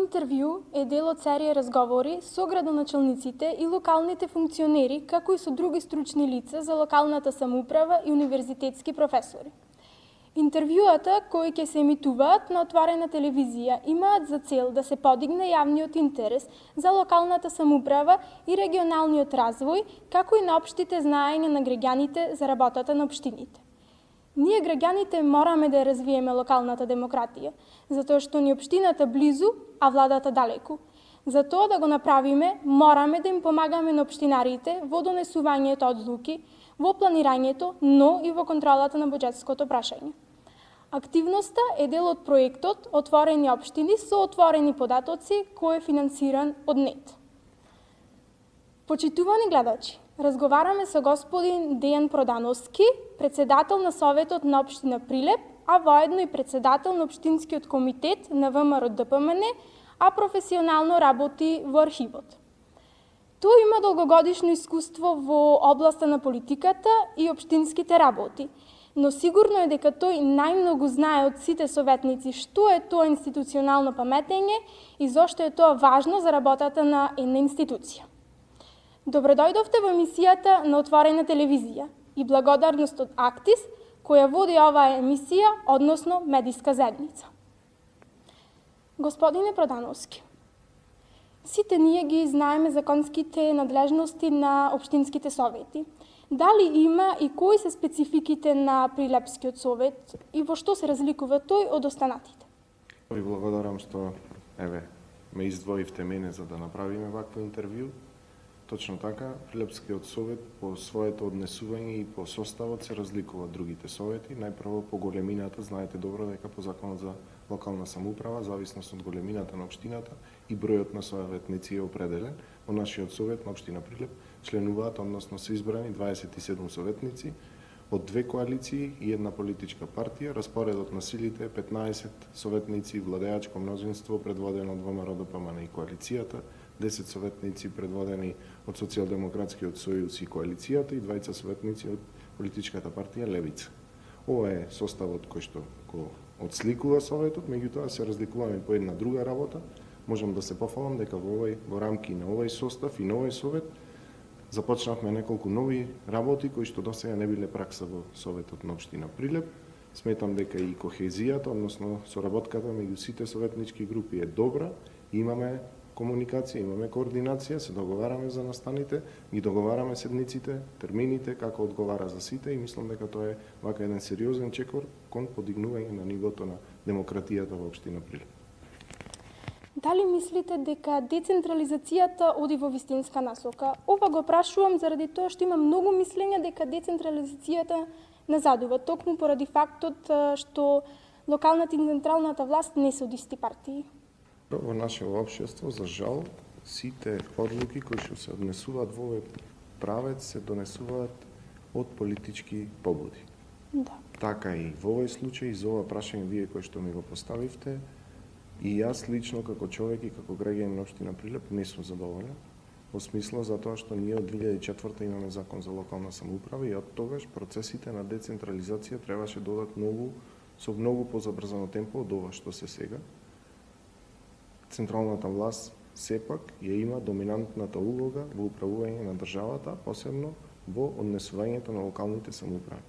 интервју е дел од серија разговори со градоначалниците и локалните функционери, како и со други стручни лица за локалната самоуправа и универзитетски професори. Интервјуата, кои ќе се емитуваат на отворена телевизија, имаат за цел да се подигне јавниот интерес за локалната самоуправа и регионалниот развој, како и на општите знаења на граѓаните за работата на општините. Ние, граѓаните, мораме да развиеме локалната демократија, затоа што ни општината близу, а владата далеку. За тоа да го направиме, мораме да им помагаме на општинарите во донесувањето одлуки, во планирањето, но и во контролата на буџетското прашање. Активноста е дел од проектот Отворени општини со отворени податоци, кој е финансиран од НЕТ. Почитувани гледачи, разговараме со господин Дејан Продановски, председател на Советот на општина Прилеп, а воедно и председател на Општинскиот комитет на ВМРО ДПМН, а професионално работи во архивот. Тој има долгогодишно искуство во областа на политиката и општинските работи, но сигурно е дека тој најмногу знае од сите советници што е тоа институционално паметење и зошто е тоа важно за работата на една институција. Добродојдовте во емисијата на Отворена телевизија и благодарност од Актис, која води оваа емисија, односно медиска заедница. Господине Продановски, сите ние ги знаеме законските надлежности на општинските совети. Дали има и кои се спецификите на Прилепскиот совет и во што се разликува тој од останатите? Ви благодарам што ме издвоивте мене за да направиме вакво интервју. Точно така, Прилепскиот совет по своето однесување и по составот се разликува од другите совети. Најпрво по големината, знаете добро дека по законот за локална самоуправа, зависност од големината на општината и бројот на советници е определен. Во нашиот совет на општина Прилеп членуваат, односно се избрани 27 советници од две коалиции и една политичка партија. Распоредот на силите е 15 советници, владеачко мнозинство предводено од ВМРО ДПМН и коалицијата, 10 советници предводени од Социјалдемократскиот сојуз и коалицијата и 20 советници од политичката партија Левица. Ова е составот кој што го отсликува советот, меѓутоа се разликуваме по една друга работа. Можам да се пофалам дека во рамки на овој состав и на овој совет започнавме неколку нови работи кои што досега не биле пракса во Советот на општина Прилеп. Сметам дека и кохезијата, односно соработката меѓу сите советнички групи е добра. Имаме комуникација, имаме координација, се договараме за настаните, ги договараме седниците, термините, како одговара за сите и мислам дека тоа е вака еден сериозен чекор кон подигнување на нивото на демократијата во општина Прилеп. Дали мислите дека децентрализацијата оди во вистинска насока? Ова го прашувам заради тоа што има многу мислења дека децентрализацијата назадува, токму поради фактот што локалната и централната власт не се од исти партии. Во нашето општество, за жал, сите одлуки кои што се однесуваат во овој правец се донесуваат од политички побуди. Да. Така и во овој случај, за ова прашање вие кој што ми го поставивте, и јас лично како човек и како граѓанин на општина Прилеп не сум задоволен. Во смисло затоа што ние од 2004 имаме закон за локална самоуправа и од тогаш процесите на децентрализација требаше да одат со многу позабрзано темпо од ова што се сега. Централната власт сепак ја има доминантната улога во управување на државата, посебно во однесувањето на локалните самоуправи.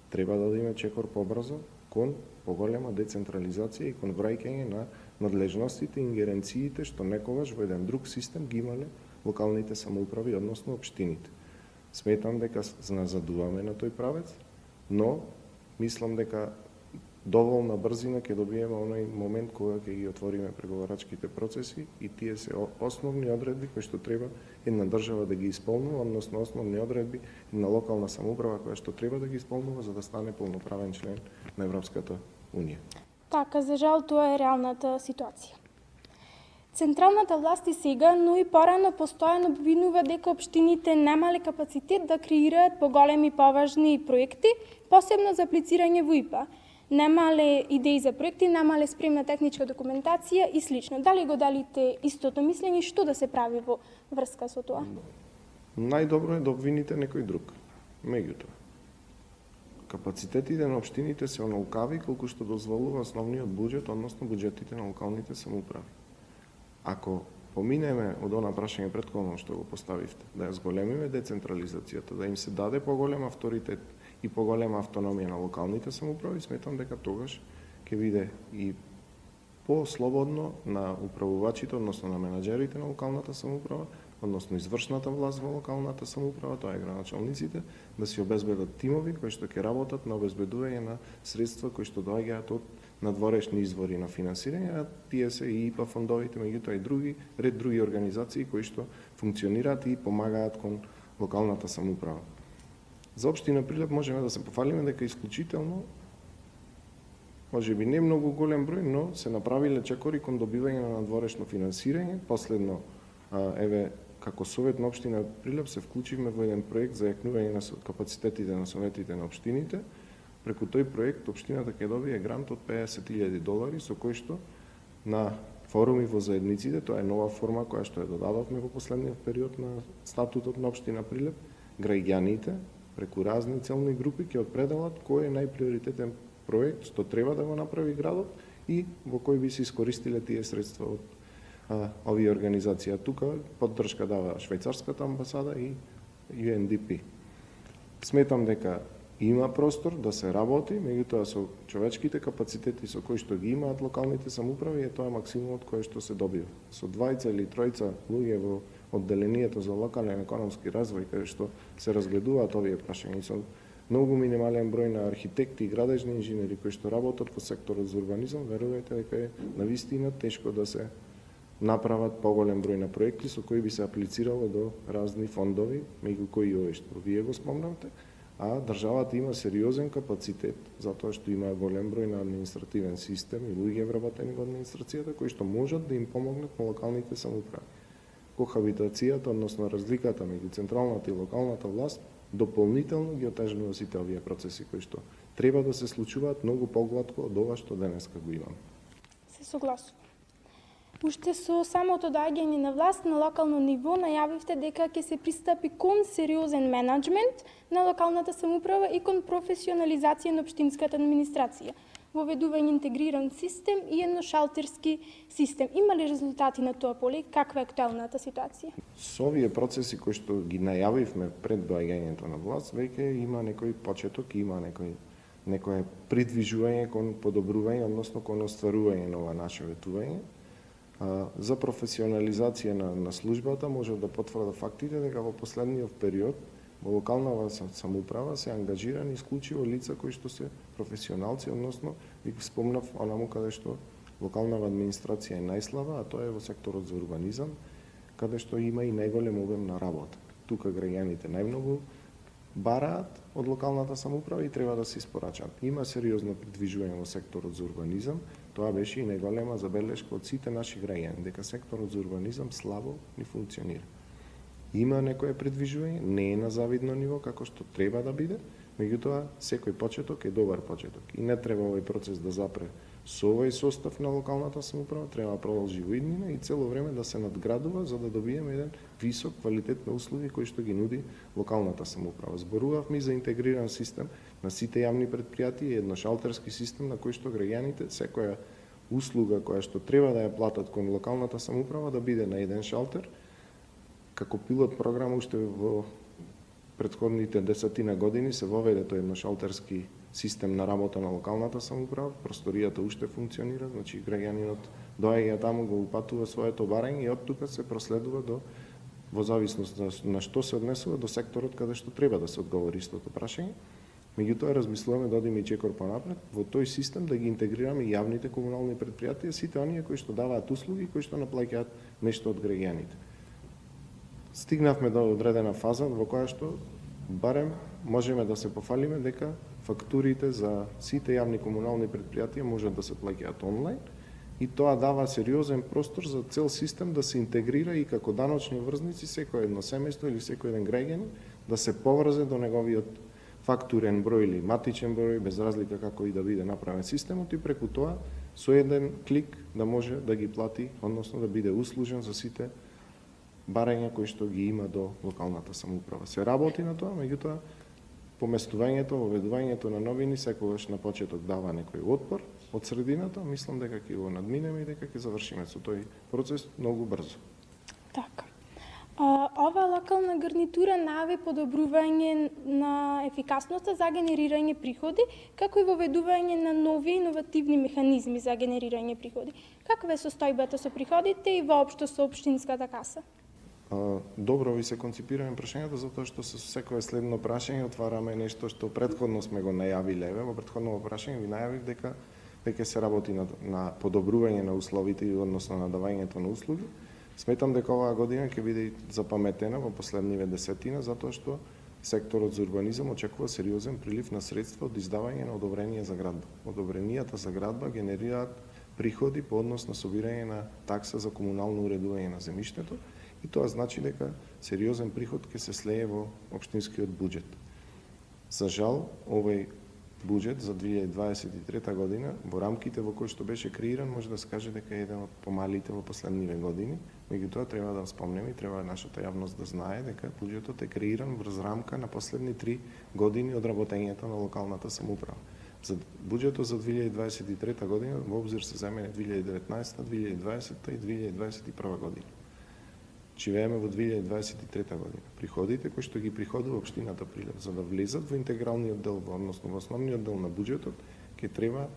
Треба да има чекор побрзо кон поголема децентрализација и кон враќање на надлежностите и ингеренциите што некогаш во еден друг систем ги имале локалните самоуправи, односно општините. Сметам дека назадуваме на тој правец, но мислам дека доволна брзина ќе добиеме оној момент кога ќе ги отвориме преговарачките процеси и тие се основни одредби кои што треба една држава да ги исполнува, односно основни одредби на локална самоуправа која што треба да ги исполнува за да стане полноправен член на Европската унија. Така, за жал, тоа е реалната ситуација. Централната власт и сега, но и порано постојано обвинува дека општините немале капацитет да креираат поголеми поважни проекти, посебно за аплицирање во ИПА. Немале идеи за проекти, немале спремна техничка документација и слично. Дали го делите истото мислење и што да се прави во врска со тоа? Најдобро е да обвините некој друг. Меѓутоа, капацитетите на општините се онолкави колку што дозволува основниот буџет, односно буџетите на локалните самоуправи. Ако поминеме од она прашање претходно што го поставивте, да ја зголемиме децентрализацијата, да им се даде поголем авторитет и поголема автономија на локалните самоуправи, сметам дека тогаш ќе биде и по-слободно на управувачите, односно на менаџерите на локалната самоуправа, односно извршната власт во локалната самоуправа, тоа е граначалниците, да си обезбедат тимови кои што ќе работат на обезбедување на средства кои што доаѓаат од надворешни извори на финансирање, а тие се и ИПА фондовите, меѓутоа и ред други организации кои што функционираат и помагаат кон локалната самоуправа. За општина Прилеп можеме да се пофалиме дека исклучително, може би не многу голем број, но се направиле чекори кон добивање на надворешно финансирање. Последно, како Совет на општина Прилеп се вклучивме во еден проект за јакнување на капацитетите на советите на општините. Преку тој проект општината ќе добие грант од $50,000 со кој што на форуми во заедниците, тоа е нова форма која што ја додадовме во последниот период на статутот на општина Прилеп, граѓаните преку разни целни групи ќе определат кој е најприоритетен проект што треба да го направи градот и во кој би се искористиле тие средства од овие организации. Тука поддршка дава швајцарската амбасада и UNDP. Сметам дека има простор да се работи, меѓутоа со човечките капацитети со кои што ги имаат локалните самоуправи, е тоа максимумот кој што се добива. Со 2 или 3 луѓе во одделението за локален економски развој, каде што се разгледуваат овие прашања, со многу минимален број на архитекти и градежни инженери кои што работат во секторот за урбанизам, верувајте дека е навистина тешко да се направат поголем број на проекти со кои би се аплицирало до разни фондови, меѓу кои и овој што вие го спомнавте, а државата има сериозен капацитет, затоа што има голем број на административен систем и луѓе вработени во администрацијата кои што можат да им помогнат на локалните самоуправи. Кохабитацијата, односно разликата меѓу централната и локалната власт, дополнително ги отежнува сите овие процеси кои што треба да се случуваат многу поглатко од ова што денеска го имаме. Се согласувам. Уште со самото доаѓање на власт на локално ниво најавивте дека ќе се пристапи кон сериозен менеджмент на локалната самоуправа и кон професионализација на општинската администрација, воведување интегриран систем и едношалтерски систем. Има ли резултати на тоа поле и каква е актуелната ситуација? Со овие процеси кои што ги најавивме пред доаѓањето на власт, веќе има некој почеток, има некое придвижување кон подобрување, односно кон остварување на ова наше ветување. За професионализација на службата може да потврда фактите дека во последниот период во локалната самоуправа се ангажирани исклучиво лица кои што се професионалци, односно ви спомнав онаму каде што локалната администрација е најслаба, а тоа е во секторот за урбанизам, каде што има и најголем обем на работа. Тука граѓаните најмногу бараат од локалната самоуправа и треба да се испорачат. Има сериозно придвижување во секторот за урбанизам. Тоа беше и најголема забелешка од сите наши граѓани, дека секторот за урбанизам слабо ни функционира. Има некое придвижување, не е на завидно ниво како што треба да биде, меѓутоа секој почеток е добар почеток и не треба овој процес да запре со овој состав на локалната самоуправа, треба да продолжи во иднина и цело време да се надградува за да добиеме еден висок квалитет на услуги кои што ги нуди локалната самоуправа. Зборувавме за интегриран систем на сите јавни предпријатија и едношалтерски систем на кој што граѓаните секоја услуга која што треба да ја платат кон локалната самоуправа да биде на еден шалтер. Како пилот програма уште во претходните 10 години се воведе тој едношалтерски систем на работа на локалната самоуправа, просторијата уште функционира, значи граѓанинот доаѓа таму, го упатува своето барање и од тука се проследува во зависност на што се однесува до секторот каде што треба да се одговори истото прашање. Меѓутоа размислуваме да одиме и чекор понапред, во тој систем да ги интегрираме и јавните комунални предпријатија, сите оние кои што даваат услуги, кои што наплаќаат нешто од граѓаните. Стигнавме до одредена фаза во која што барем можеме да се пофалиме дека фактурите за сите јавни комунални предпријатија можат да се плаќаат онлайн и тоа дава сериозен простор за цел систем да се интегрира и како даночни врзници секој едно семејство или секој еден граѓанин да се поврзе до неговиот фактурен број или матичен број, без разлика како и да биде направен системот и преку тоа со еден клик да може да ги плати, односно да биде услужен за сите барања кои што ги има до локалната самоуправа. Се работи на тоа, меѓутоа поместувањето, воведувањето на новини секогаш на почеток дава некој отпор, од средината, мислам дека ќе го надминеме и дека ќе завршиме со тој процес многу брзо. Така. Ова локална гарнитура најави подобрување на ефикасноста за генерирање приходи, како и воведување на нови иновативни механизми за генерирање приходи. Каква е состојбата со приходите и воопшто со општинската каса? Добро ви се конципираме прашањето, затоа што со секое следно прашање отвараме нешто што претходно сме го најавиле. Во претходно прашање ви најавив дека веќе се работи на подобрување на условите и односно на давањето на услуги. Сметам дека оваа година ќе биде запаметена во последниве десетина, затоа што секторот за урбанизам очекува сериозен прилив на средства од издавање на одобрение за градба. Одобренијата за градба генерираат приходи по однос на собирање на такса за комунално уредување на земјиштето и тоа значи дека сериозен приход ќе се слее во општинскиот буџет. За жал, овој буџет за 2023 година во рамките во кои што беше креиран може да се каже дека е еден од помалите во последниве години. Меѓутоа треба да спомнеме и треба нашата јавност да знае дека буџетот е креиран врз рамка на последни 3 години од работењето на локалната самоуправа. За буџетот за 2023 година во обзир се земе 2019, 2020 и 2021 година. Живееме во 2023 година. Приходите кои што ги приходува општината Прилеп за да влезат во интегралниот дел, односно во основниот дел на буџетот, ќе треба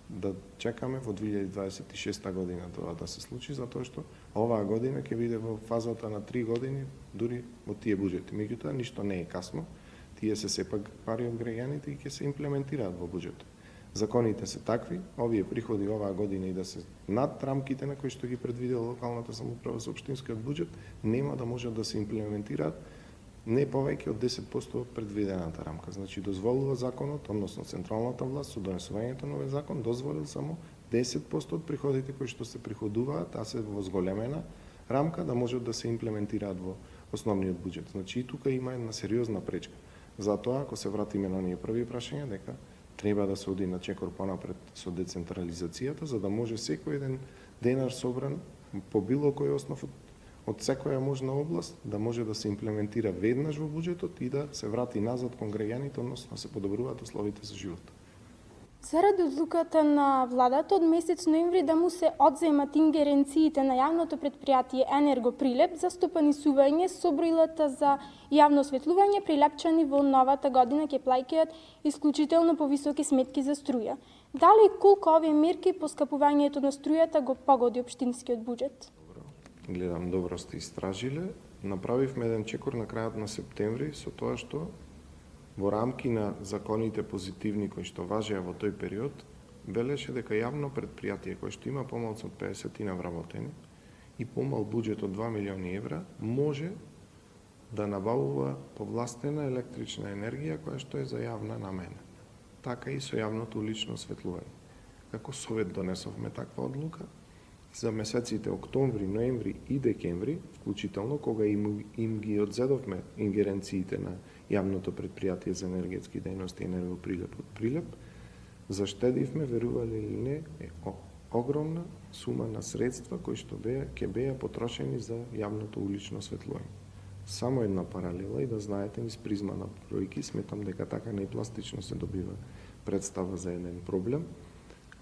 да чекаме во 2026 година тоа да се случи, затоа што оваа година ќе биде во фазата на 3 години дури во тие буџети. Меѓутоа ништо не е касно, тие се сепак пари од граѓаните и ќе се имплементираат во буџетот. Законите се такви, овие приходи оваа година и да се над рамките на кои што ги предвидела локалната самоуправа со општинскиот буџет, нема да можат да се имплементираат не повеќе од 10% од предвидената рамка. Значи дозволува законот, односно централната власт со донесувањето на овој закон дозволил само 10% од приходите кои што се приходуваат, а се во зголемена рамка да можат да се имплементираат во основниот буџет. Значи и тука има една сериозна пречка. Затоа ако се вратиме на оние први прашања дека треба да се оди на чекор понапред со децентрализацијата, за да може секој еден денар собран по било кој основ од секоја можна област да може да се имплементира веднаш во буџетот и да се врати назад кон граѓаните, односно да се подобруваат условите за живот. Заради одлуката на владата од месец ноември да му се одземат ингеренциите на јавното предпријатие Енерго Прилеп за стопанисување со броилата за јавно осветлување, прилепчани во новата година ќе плаќаат исклучително повисоки сметки за струја. Дали колку овие мерки по скапувањето на струјата го погоди општинскиот буџет? Гледам, добро сте истражиле. Направивме еден чекор на крајот на септември со тоа што во рамки на законите позитивни кои што важеа во тој период, велеше дека јавно предпријатие кој што има помалку од 50 вработени и помал буџет од 2 милиони евра може да набавува повластена електрична енергија која што е за јавна намена. Така и со јавното улично осветлување. Како совет донесовме таква одлука за месеците октомври, ноември и декември, вклучително кога им ги одзедовме ингеренциите на јавното предпријатие за енергетски дејности Енерго Прилеп од Прилеп, заштедивме, верували или не, огромна сума на средства кои што ќе беа потрошени за јавното улично осветлување. Само една паралела и да знаете низ призма на бројки, сметам дека така непластично се добива представа за еден проблем.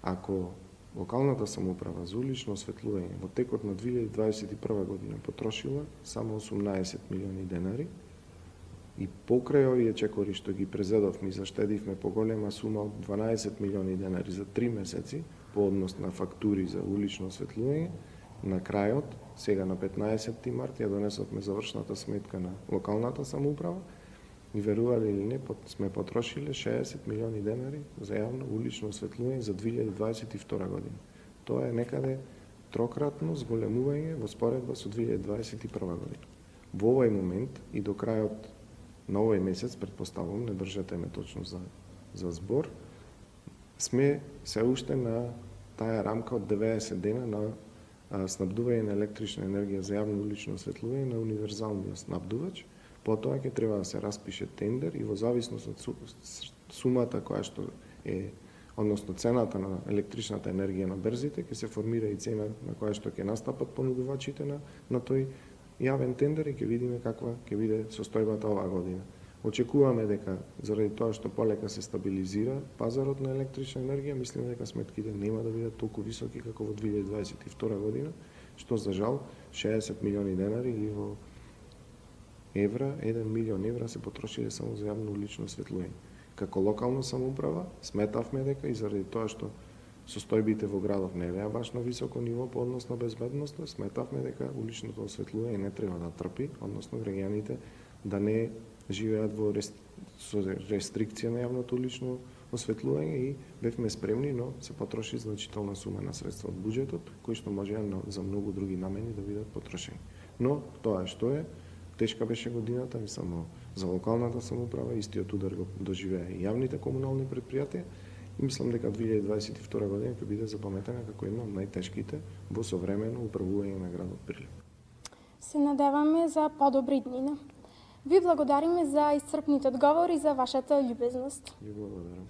Ако локалната самоуправа за улично осветлување во текот на 2021 година потрошила само 18 милиони денари и покрај овие чекори што ги презедовме и заштедивме поголема сума од 12 милиони денари за 3 месеци по однос на фактури за улично осветлување, на крајот, сега на 15 март, ја донесовме завршната сметка на локалната самоуправа и верували или не, сме потрошиле 60 милиони денари за јавно улично осветлување за 2022 година. Тоа е некаде трократно зголемување во споредба со 2021 година. Во овој момент и до крајот на овој месец, предпоставувам, не држете ме точно за збор, сме се уште на таа рамка од 90 дена на снабдување на електрична енергија за јавно улично осветлување на универзалниот снабдувач. Потоа ќе треба да се распише тендер и во зависност од сумата која што е, односно цената на електричната енергија на берзите, ќе се формира и цена на која што ќе настапат понудувачите на тој јавен тендер и ќе видиме каква ќе биде состојбата оваа година. Очекуваме дека заради тоа што полека се стабилизира пазарот на електрична енергија, мислиме дека сметките нема да бидат толку високи како во 2022 година, што за жал 60 милиони денари или во евра, 1 милион евра се потрошиле само за јавно улично осветлување. Како локална самоуправа сметавме дека и заради тоа што состојбите во градот не беа баш на високо ниво по однос на безбедноста, сметавме дека уличното осветлување не треба да трпи, односно граѓаните да не живеат со рестрикција на јавното улично осветлување и бевме спремни, но се потроши значителна сума на средства од буџетот, кои што можеа за многу други намени да бидат потрошени. Но тоа е што е, тешка беше годината, не само за локалната самоуправа, истиот удар го доживеа и јавните комунални предпријатија, и мислам дека 2022 година ќе биде запаметена како една од најтешките во современо управување на градот Прилеп. Се надеваме за подобри днина. Ви благодариме за исцрпните одговори и за вашата љубезност. Ви благодарам.